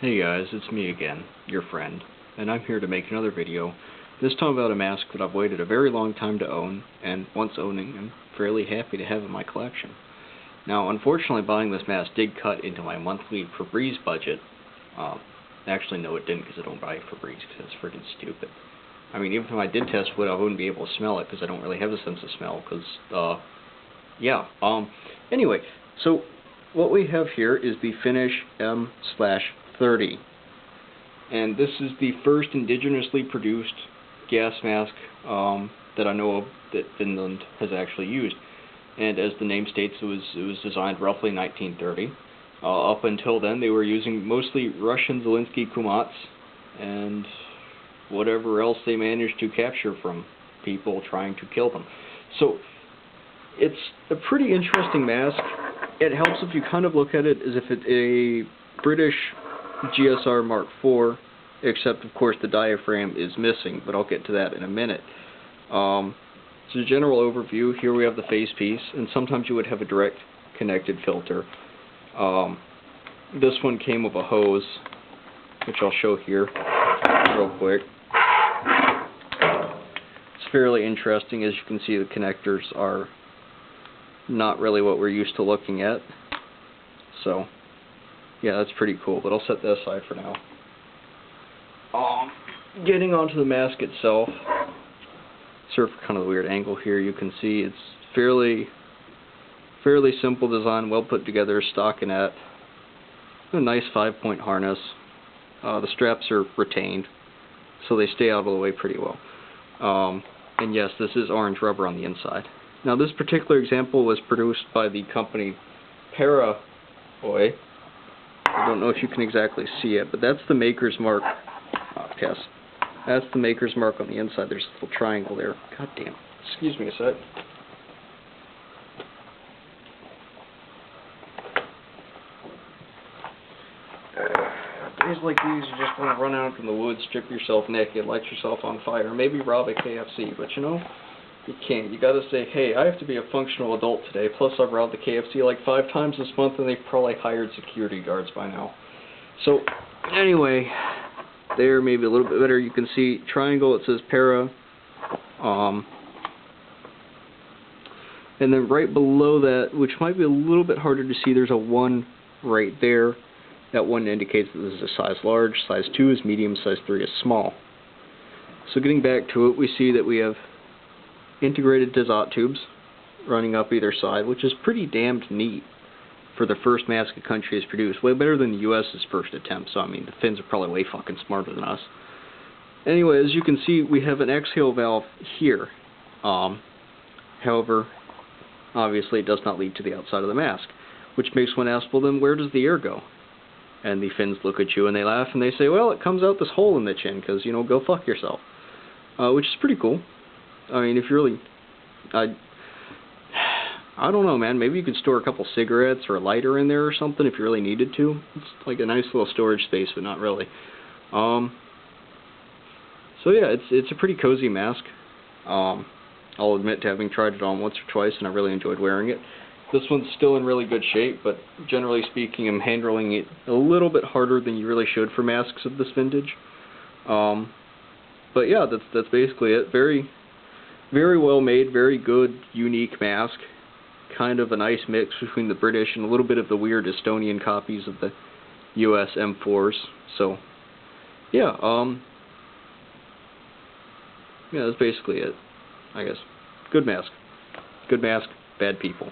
Hey guys, it's me again, your friend, and I'm here to make another video, this time about a mask that I've waited a very long time to own, and once owning, I'm fairly happy to have in my collection. Now, unfortunately, buying this mask did cut into my monthly Febreze budget. Actually, no, it didn't, because I don't buy Febreze, because it's freaking stupid. I mean, even if I did test wood, I wouldn't be able to smell it, because I don't really have a sense of smell, because, yeah. Anyway, so what we have here is the Finnish M/30, and this is the first indigenously produced gas mask that I know of that Finland has actually used. And as the name states, it was designed roughly in 1930. Up until then, they were using mostly Russian Zelensky Kumats and whatever else they managed to capture from people trying to kill them. So it's a pretty interesting mask. It helps if you kind of look at it as if it's a British GSR Mark IV, except of course the diaphragm is missing, but I'll get to that in a minute. So the general overview, here we have the face piece, and sometimes you would have a direct connected filter. This one came with a hose, which I'll show here real quick. It's fairly interesting. As you can see, the connectors are not really what we're used to looking at. So, yeah, that's pretty cool, but I'll set that aside for now. Getting onto the mask itself, sort of kind of a weird angle here, you can see it's fairly simple design, well put together, stockinette, a nice 5-point harness. The straps are retained, so they stay out of the way pretty well. And yes, this is orange rubber on the inside. Now this particular example was produced by the company Para. I don't know if you can exactly see it, but that's the maker's mark. Yes, that's the maker's mark on the inside. There's a little triangle there. God damn. Excuse me a sec. Days like these, you just want to run out in the woods, strip yourself naked, light yourself on fire, maybe rob a KFC, but you know, you can't. You gotta say, hey, I have to be a functional adult today, plus I've robbed the KFC like 5 times this month, and they've probably hired security guards by now. So, anyway, there, maybe a little bit better, you can see triangle, it says Para. And then right below that, which might be a little bit harder to see, there's a 1 right there. That 1 indicates that this is a size large, size 2 is medium, size 3 is small. So getting back to it, we see that we have integrated dissot tubes running up either side, which is pretty damned neat for the first mask a country has produced. Way better than the U.S.'s first attempt, so I mean, the Finns are probably way fucking smarter than us. Anyway, as you can see, we have an exhale valve here. However, obviously it does not lead to the outside of the mask, which makes one ask, well then where does the air go? And the Finns look at you and they laugh and they say, well, it comes out this hole in the chin, because, you know, go fuck yourself. Which is pretty cool. I mean, if you really... I don't know, man. Maybe you could store a couple cigarettes or a lighter in there or something if you really needed to. It's like a nice little storage space, but not really. So yeah, it's a pretty cozy mask. I'll admit to having tried it on once or twice, and I really enjoyed wearing it. This one's still in really good shape, but generally speaking, I'm handling it a little bit harder than you really should for masks of this vintage. But yeah, that's basically it. Very, very well made, very good, unique mask. Kind of a nice mix between the British and a little bit of the weird Estonian copies of the US M4s. So, yeah, yeah, that's basically it, I guess. Good mask. Good mask, bad people.